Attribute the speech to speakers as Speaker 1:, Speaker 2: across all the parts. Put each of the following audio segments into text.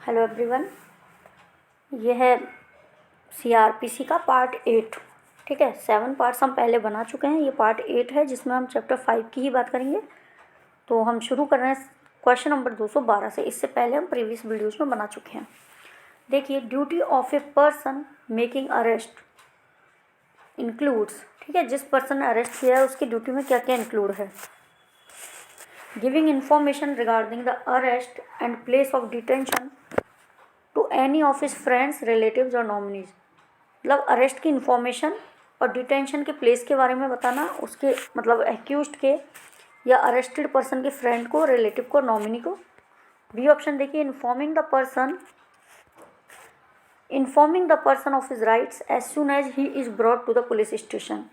Speaker 1: Hello everyone, ये है CrPC का पार्ट 8। ठीक है, 7 पार्ट्स हम पहले बना चुके हैं। ये पार्ट 8 है जिसमें हम चैप्टर 5 की ही बात करेंगे। तो हम शुरू कर रहे हैं क्वेश्चन नंबर 212 से। इससे पहले हम प्रीवियस वीडियोज़ में बना चुके हैं। देखिए, duty of a person making arrest includes. ठीक है, जिस पर्सन ने अरेस्ट किया है उसकी ड्यूटी में क्या क्या इंक्लूड है। Giving information regarding the arrest and place of detention to any of his friends, relatives और नॉमिनीज। मतलब अरेस्ट की इन्फॉर्मेशन और डिटेंशन के प्लेस के बारे में बताना, उसके मतलब एक्यूज्ड के या अरेस्टेड पर्सन के फ्रेंड को, रिलेटिव को, नॉमिनी को। बी ऑप्शन देखिए, informing the person of his rights as soon as he is brought to the police station.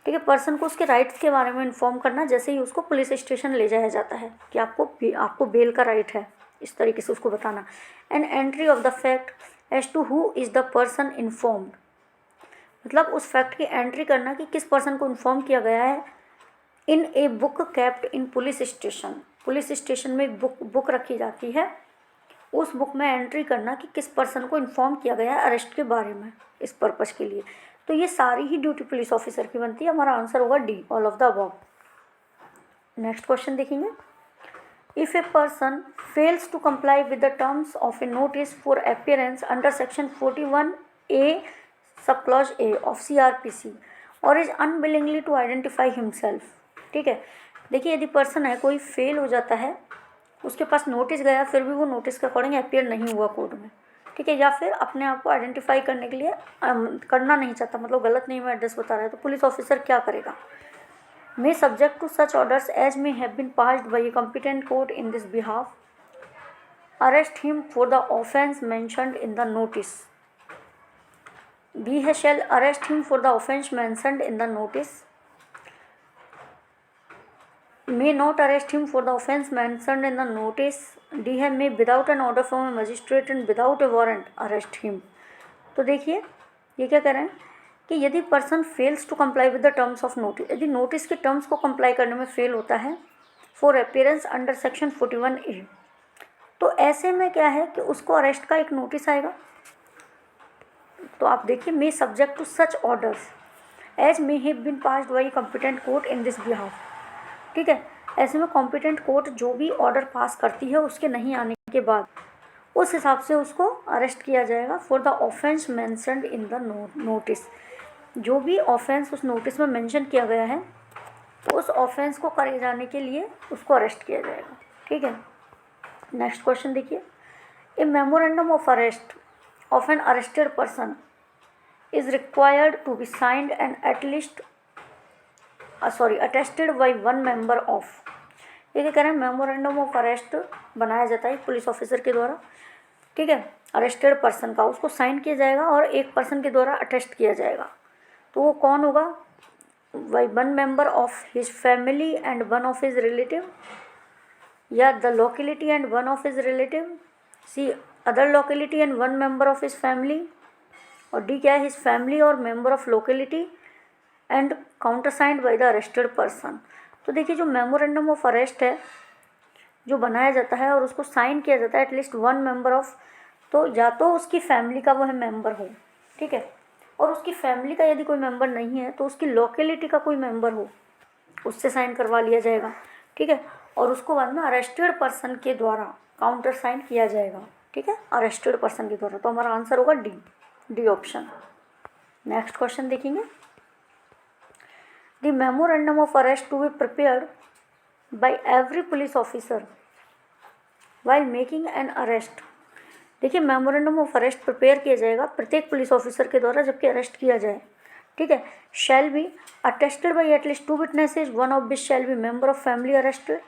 Speaker 1: ठीक है, पर्सन को उसके राइट्स के बारे में इन्फॉर्म करना जैसे ही उसको पुलिस स्टेशन ले जाया जाता है कि आपको बेल का राइट है, इस तरीके से उसको बताना। And entry of the fact as to who is the person informed. मतलब उस फैक्ट की एंट्री करना कि किस पर्सन को इन्फॉर्म किया गया है। In a book kept in police station. Police station में एक बुक रखी जाती है, उस बुक में एंट्री करना कि किस पर्सन को इन्फॉर्म किया गया है अरेस्ट के बारे में, इस पर्पज़ के लिए। तो ये सारी ही ड्यूटी पुलिस ऑफिसर की बनती है। हमारा आंसर होगा D, all of the above. Next question देखेंगे। If a person fails to comply with the terms of a notice for appearance under section 41A sub clause a of CRPC और is unwillingly to identify himself. ठीक है, देखिए, यदि person है कोई fail हो जाता है, उसके पास नोटिस गया फिर भी वो नोटिस के अकॉर्डिंग अपीयर नहीं हुआ कोर्ट में। ठीक है, या फिर अपने आप को आइडेंटिफाई करने के लिए करना नहीं चाहता, मतलब गलत नेम में एड्रेस बता रहा है, तो पुलिस ऑफिसर क्या करेगा। may subject to such orders as may have been passed by a competent court in this behalf, arrest him for the offence mentioned in the notice. B shall arrest him for the offence mentioned in the notice, may not arrest him for the offence mentioned in the notice. D है may without an order from a magistrate and without a warrant arrest him. तो देखिए, ये क्या कह रहे हैं कि यदि person fails to comply with the terms of notice, यदि नोटिस के टर्म्स को कंप्लाई करने में फेल होता है for appearance under section 41A, तो ऐसे में क्या है कि उसको अरेस्ट का एक नोटिस आएगा। तो आप देखिए, may subject to such orders as may have been passed by competent court in this behalf. ठीक है, ऐसे में कॉम्पिटेंट कोर्ट जो भी ऑर्डर पास करती है उसके नहीं आने के बाद उस हिसाब से उसको अरेस्ट किया जाएगा for the offence mentioned in the notice. जो भी ऑफेंस उस नोटिस में मेंशन किया गया है उस ऑफेंस को करे जाने के लिए उसको अरेस्ट किया जाएगा। ठीक है, नेक्स्ट क्वेश्चन देखिए। A memorandum of arrest of an arrested person is required to be signed and attested by one member of. ये क्या कह रहे हैं, मेमोरेंडम ऑफ अरेस्ट बनाया जाता है पुलिस ऑफिसर के द्वारा। ठीक है, अरेस्टेड पर्सन का उसको साइन किया जाएगा और एक पर्सन के द्वारा अटेस्ट किया जाएगा। तो वो कौन होगा, by one member of his family and one of his relative, या the locality and one of his relative, C other locality and one member of his family, और डी क्या है, हिज फैमिली और member of locality and counter signed by the arrested person. तो देखिए, जो memorandum of arrest है जो बनाया जाता है और उसको साइन किया जाता है एटलीस्ट वन मेंबर ऑफ, तो या तो उसकी फैमिली का वो है मेंबर हो, ठीक है, और उसकी फैमिली का यदि कोई मेंबर नहीं है तो उसकी लोकेलिटी का कोई मेंबर हो, उससे साइन करवा लिया जाएगा। ठीक है, और उसको बाद में अरेस्टेड पर्सन के द्वारा काउंटर साइन किया जाएगा। ठीक है, अरेस्टेड पर्सन के द्वारा। तो हमारा आंसर होगा डी ऑप्शन। नेक्स्ट क्वेश्चन देखेंगे। The memorandum of arrest to be prepared by every police officer while making an arrest. देखिए, मेमोरेंडम ऑफ अरेस्ट प्रिपेयर किया जाएगा प्रत्येक पुलिस ऑफिसर के द्वारा जबकि अरेस्ट किया जाए। ठीक है, shall be attested by at least 2 witnesses, one of which shall be member of family arrested.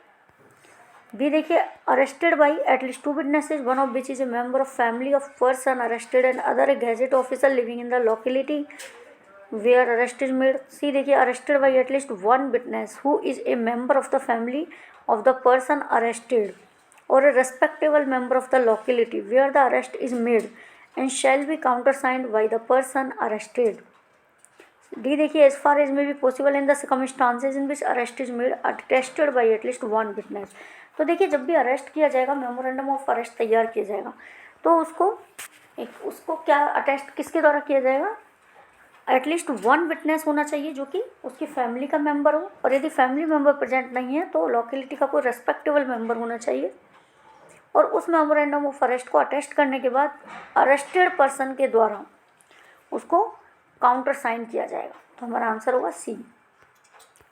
Speaker 1: B देखिए, arrested by at least 2 witnesses, one of which is a member of family of person arrested and other a gazetted officer living in the locality where arrest is made. C देखिए, arrested by at least 1 witness who is a member of the family of the person arrested or a respectable member of the locality where the arrest is made and shall be countersigned by the person arrested. D देखिए, as far as may be possible in the circumstances in which arrest is made attested by at least 1 witness। तो देखिए, जब भी arrest किया जाएगा memorandum of arrest तैयार किया जाएगा तो उसको क्या अटेस्ट किसके द्वारा किया जाएगा? एटलीस्ट वन विटनेस होना चाहिए जो कि उसकी फैमिली का मेंबर हो, और यदि फैमिली मेंबर प्रेजेंट नहीं है तो लोकेलिटी का कोई रेस्पेक्टेबल मेंबर होना चाहिए, और उस मेमोरेंडम ऑफ अरेस्ट को अटेस्ट करने के बाद अरेस्टेड पर्सन के द्वारा उसको काउंटर साइन किया जाएगा। तो हमारा आंसर होगा सी।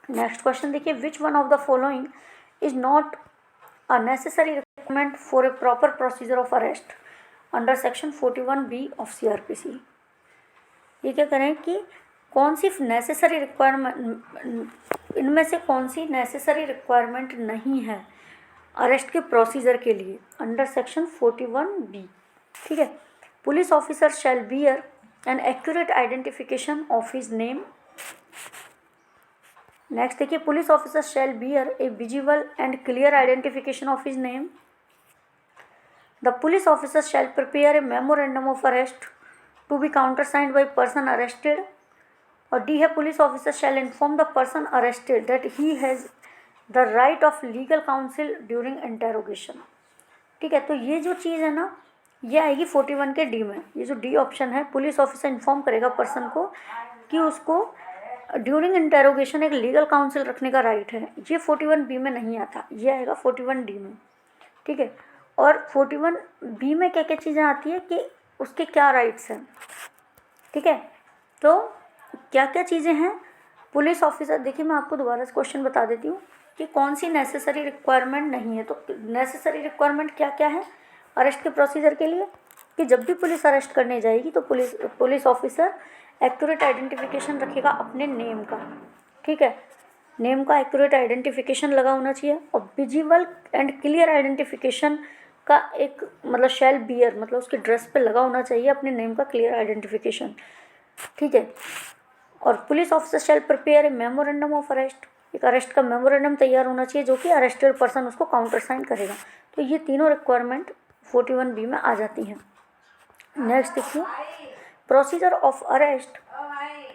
Speaker 1: नेक्स्ट क्वेश्चन देखिए, which one of the following is not a necessary requirement for a proper procedure of arrest under section 41B of CRPC। ये क्या करें कि कौन सी नेसेसरी रिक्वायरमेंट, इनमें से कौन सी नेसेसरी रिक्वायरमेंट नहीं है अरेस्ट के प्रोसीजर के लिए अंडर सेक्शन 41B। ठीक है, police officer shall bear an accurate identification of his name. Next देखिए, police officer shall bear a visible and clear identification of his name. The police officer shall prepare a memorandum of arrest to be countersigned by person arrested. और D है, police officer shall inform the person arrested that he has the right of legal counsel during interrogation. ठीक है, तो ये जो चीज़ है ना, ये आएगी 41 के डी में। ये जो डी ऑप्शन है, पुलिस ऑफिसर इन्फॉर्म करेगा पर्सन को कि उसको ड्यूरिंग इंटेरोगेशन एक लीगल काउंसिल रखने का राइट है, ये 41B में नहीं आता, ये आएगा 41D में। ठीक है, और 41B में क्या क्या चीज़ें आती है कि उसके क्या राइट्स हैं। ठीक है, तो क्या क्या चीज़ें हैं पुलिस ऑफिसर, देखिए मैं आपको दोबारा से क्वेश्चन बता देती हूँ कि कौन सी नेसेसरी रिक्वायरमेंट नहीं है। तो नेसेसरी रिक्वायरमेंट क्या क्या है अरेस्ट के प्रोसीजर के लिए, कि जब भी पुलिस अरेस्ट करने जाएगी तो पुलिस ऑफिसर एक्यूरेट आइडेंटिफिकेशन रखेगा अपने नेम का। ठीक है, नेम का एक्यूरेट आइडेंटिफिकेशन लगा होना चाहिए, और विजिबल एंड क्लियर आइडेंटिफिकेशन का एक मतलब शैल बियर मतलब उसकी ड्रेस पे लगा होना चाहिए अपने नेम का क्लियर आइडेंटिफिकेशन। ठीक है, और police officer shall prepare a memorandum of arrest, एक अरेस्ट का मेमोरेंडम तैयार होना चाहिए जो कि अरेस्टेड पर्सन उसको काउंटर साइन करेगा। तो ये तीनों रिक्वायरमेंट 41B में आ जाती हैं। नेक्स्ट देखिए, procedure of arrest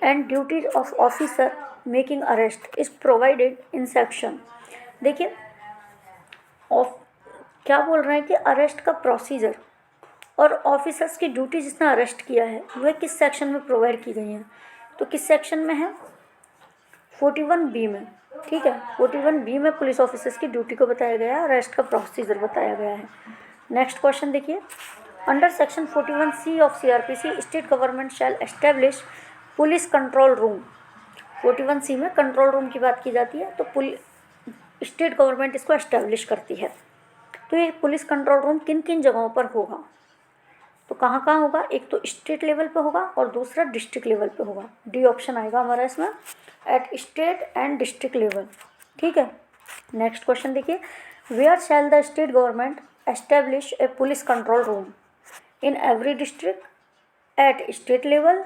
Speaker 1: and duties of officer making arrest is provided in section. देखिए क्या बोल रहे हैं कि अरेस्ट का प्रोसीजर और ऑफिसर्स की ड्यूटी जिसने अरेस्ट किया है वह किस सेक्शन में प्रोवाइड की गई हैं, तो किस सेक्शन में है? 41B में। ठीक है, 41B में पुलिस ऑफिसर्स की ड्यूटी को बताया गया है, अरेस्ट का प्रोसीजर बताया गया है। नेक्स्ट क्वेश्चन देखिए, under section 41C of CRPC state government shell establish police control room. 41C में कंट्रोल रूम की बात की जाती है, तो स्टेट गवर्नमेंट इसको एस्टेब्लिश करती है। तो ये पुलिस कंट्रोल रूम किन किन जगहों पर होगा, तो कहाँ कहाँ होगा? एक तो स्टेट लेवल पे होगा और दूसरा डिस्ट्रिक्ट लेवल पे होगा। डी ऑप्शन आएगा हमारा इसमें, at state and district level. ठीक है, नेक्स्ट क्वेश्चन देखिए, where shall the state government establish a police control room? In every district, at state level,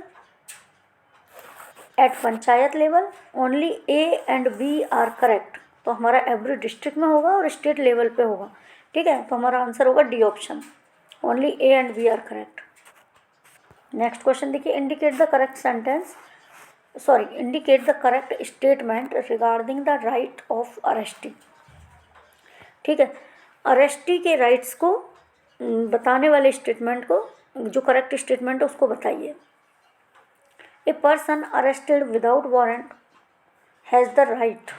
Speaker 1: at panchayat level. Only A and B are correct. तो हमारा every district में होगा और state level पे होगा। ठीक है, तो हमारा आंसर होगा D option, only A and B are correct. Next question देखिए, indicate the correct statement regarding the right of arrestee. ठीक है, अरेस्टी के राइट्स को बताने वाले स्टेटमेंट को, जो करेक्ट स्टेटमेंट है उसको बताइए। A person arrested without warrant has the right.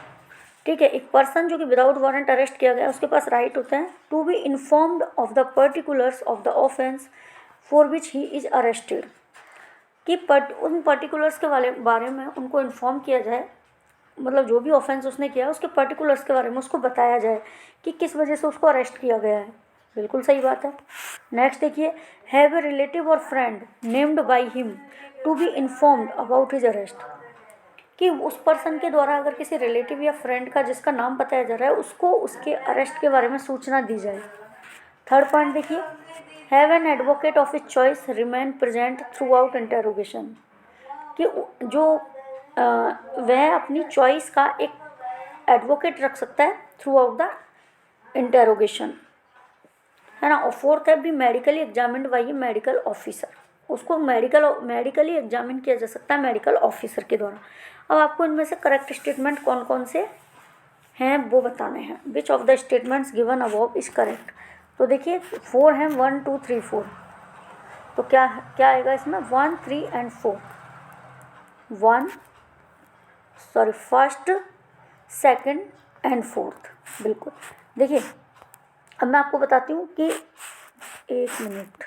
Speaker 1: ठीक है, एक पर्सन जो कि विदाउट वारंट अरेस्ट किया गया उसके पास राइट होता है to be informed of the particulars of the offence for which he is arrested, कि उन पर्टिकुलर्स के बारे में उनको इन्फॉर्म किया जाए, मतलब जो भी ऑफेंस उसने किया उसके पर्टिकुलर्स के बारे में उसको बताया जाए कि किस वजह से उसको अरेस्ट किया गया है। बिल्कुल सही बात है। नेक्स्ट देखिए, हैव ए रिलेटिव और friend named by him to be informed about his arrest, कि उस पर्सन के द्वारा अगर किसी रिलेटिव या फ्रेंड का जिसका नाम बताया जा रहा है उसको उसके अरेस्ट के बारे में सूचना दी जाए। थर्ड पॉइंट देखिए, have an advocate of his choice remain present through out interrogation, कि जो वह अपनी चॉइस का एक एडवोकेट रख सकता है थ्रू आउट द इंटेरोगेशन, है ना। और फोर्थ है भी medically examined by A medical officer, उसको मेडिकली एग्जामिन किया जा सकता है मेडिकल ऑफिसर के द्वारा। अब आपको इनमें से करेक्ट स्टेटमेंट कौन कौन से हैं वो बताने हैं। Which of the statements given above is correct. तो देखिए 4 हैं, 1 2 3 4। तो क्या क्या आएगा इसमें 1, 3 and 4। First, second and fourth, बिल्कुल। देखिए अब मैं आपको बताती हूँ कि 1 मिनट,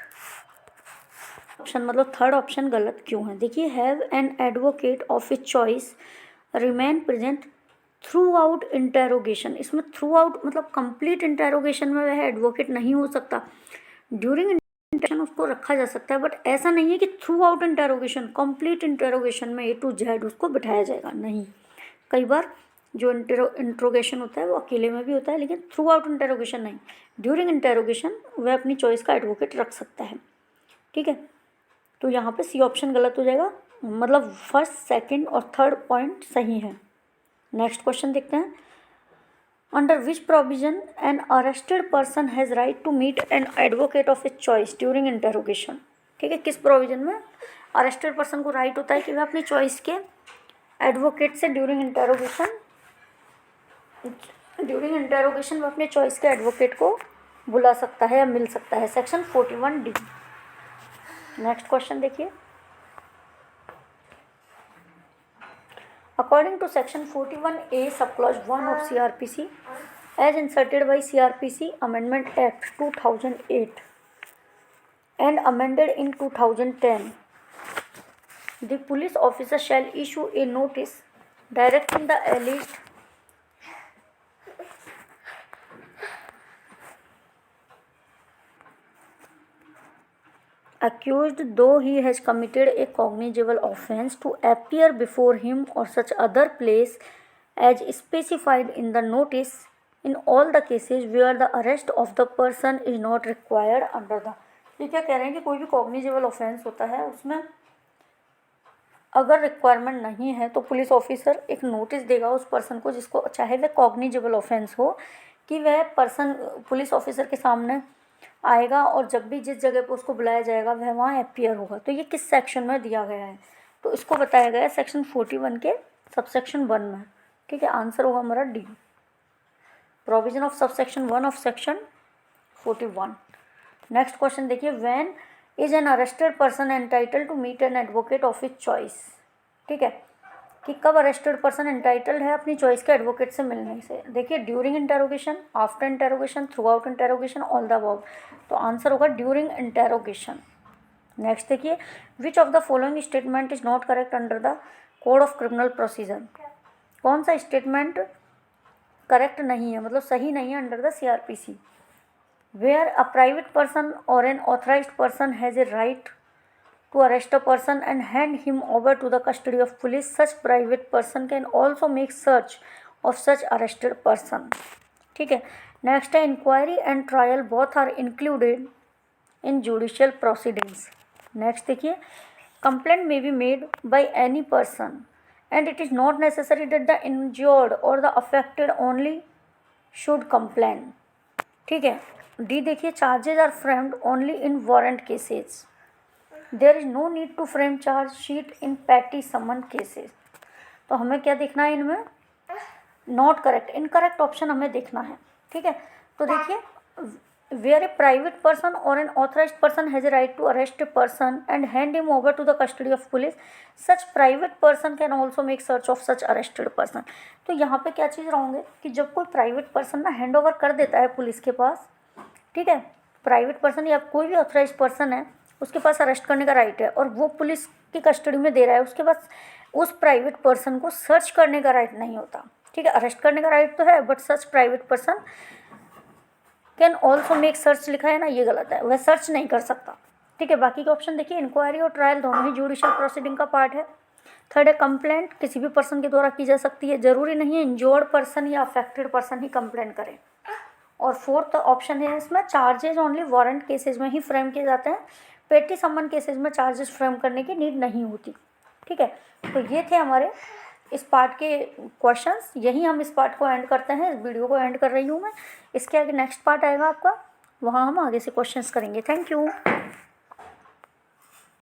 Speaker 1: ऑप्शन मतलब थर्ड ऑप्शन गलत क्यों है। देखिए have an advocate of his choice remain present through out interrogation. इसमें थ्रू आउट मतलब कंप्लीट इंटेरोगेशन में वह एडवोकेट नहीं हो सकता, ड्यूरिंग इंटेरोगेशन उसको रखा जा सकता है, बट ऐसा नहीं है कि through out interrogation, complete interrogation में A to Z उसको बिठाया जाएगा, नहीं। कई बार जो इंट्रोगेशन होता है वो अकेले में भी होता है, लेकिन थ्रू आउट इंटेरोगेशन नहीं। ड्यूरिंग इंटेरोगेशन वह अपनी चॉइस का एडवोकेट रख सकता है, ठीक है। तो यहाँ पे सी ऑप्शन गलत हो जाएगा, मतलब फर्स्ट, सेकंड और थर्ड पॉइंट सही है। नेक्स्ट क्वेश्चन देखते हैं। Under which provision an arrested person has right to meet an advocate of his choice during interrogation. ठीक है, किस प्रोविजन में अरेस्टेड पर्सन को राइट होता है कि वह अपनी चॉइस के एडवोकेट से ड्यूरिंग इंटेरोगेशन वह अपने चॉइस के एडवोकेट को बुला सकता है या मिल सकता है। Section 41D। नेक्स्ट क्वेश्चन देखिए। According to section 41A sub clause 1 of CRPC as inserted by CRPC Amendment Act 2008 and amended in 2010, the police officer shall issue a notice directing the alleged accused, though he has committed a cognizable offence, to appear before him or such other place as specified in the notice in all the cases where the arrest of the person is not required under the। ये क्या कह रहे हैं कि कोई भी cognizable offence होता है उसमें अगर रिक्वायरमेंट नहीं है तो पुलिस ऑफिसर एक नोटिस देगा उस पर्सन को, जिसको चाहे वह कॉग्निजेबल ऑफेंस हो, कि वह पर्सन पुलिस ऑफिसर के सामने आएगा और जब भी जिस जगह पर उसको बुलाया जाएगा वह वहाँ अपीयर होगा। तो ये किस सेक्शन में दिया गया है, तो इसको बताया गया है सेक्शन 41 के सबसेक्शन 1 में। ठीक है, आंसर होगा हमारा D, provision of subsection 1 of section 41। Next question देखिए। When is an arrested person entitled to meet an advocate of his choice. ठीक है, कि कब अरेस्टेड पर्सन एंटाइटल्ड है अपनी चॉइस के एडवोकेट से मिलने से। देखिए during interrogation, after interrogation, through out interrogation, all the above. तो आंसर होगा ड्यूरिंग इंटेरोगेशन। नेक्स्ट देखिए। Which of the following statement is not correct under the code of criminal procedure. कौन सा स्टेटमेंट करेक्ट नहीं है, मतलब सही नहीं है under the CRPC। Where a private person और an authorised person has a right to arrest a person and hand him over to the custody of police, such private person can also make search of such arrested person। ठीक है, next है inquiry and trial both are included in judicial proceedings. Next देखिए। Complaint may be made by any person and it is not necessary that the injured और the affected only should complain. ठीक है। D देखिए। Charges are framed only in warrant cases. There is no need to frame charge sheet in petty summon cases. तो हमें क्या देखना है इनमें, नॉट करेक्ट, इनकरेक्ट ऑप्शन हमें देखना है। ठीक है, तो देखिए वेयर ए प्राइवेट पर्सन और an authorised person has a right to arrest a person and hand him over to the custody of police, such private person can also make search of such arrested person. तो यहाँ पे क्या चीज़ रहोगे कि जब कोई प्राइवेट पर्सन ना हैंड ओवर कर देता है पुलिस के पास, ठीक है, प्राइवेट पर्सन या कोई भी ऑथराइज्ड पर्सन है उसके पास अरेस्ट करने का राइट है और वो पुलिस की कस्टडी में दे रहा है, उसके पास उस प्राइवेट पर्सन को सर्च करने का राइट नहीं होता। ठीक है, अरेस्ट करने का राइट तो है but such private person can also make search लिखा है ना, ये गलत है, वह सर्च नहीं कर सकता। ठीक है, बाकी के ऑप्शन देखिए। इंक्वायरी और ट्रायल दोनों ही जुडिशियल प्रोसीडिंग का पार्ट है। थर्ड है कंप्लेंट किसी भी पर्सन के द्वारा की जा सकती है, जरूरी नहीं है इंजोर्ड पर्सन या अफेक्टेड पर्सन ही कंप्लेंट करें। और फोर्थ ऑप्शन है इसमें चार्जेज ओनली वारंट केसेज में ही फ्रेम किए जाते हैं, पेटी समन केसेज में चार्जेस फ्रेम करने की नीड नहीं होती। ठीक है, तो ये थे हमारे इस पार्ट के क्वेश्चंस। यही हम इस पार्ट को एंड करते हैं, इस वीडियो को एंड कर रही हूँ मैं। इसके आगे नेक्स्ट पार्ट आएगा आपका, वहाँ हम आगे से क्वेश्चंस करेंगे। Thank you.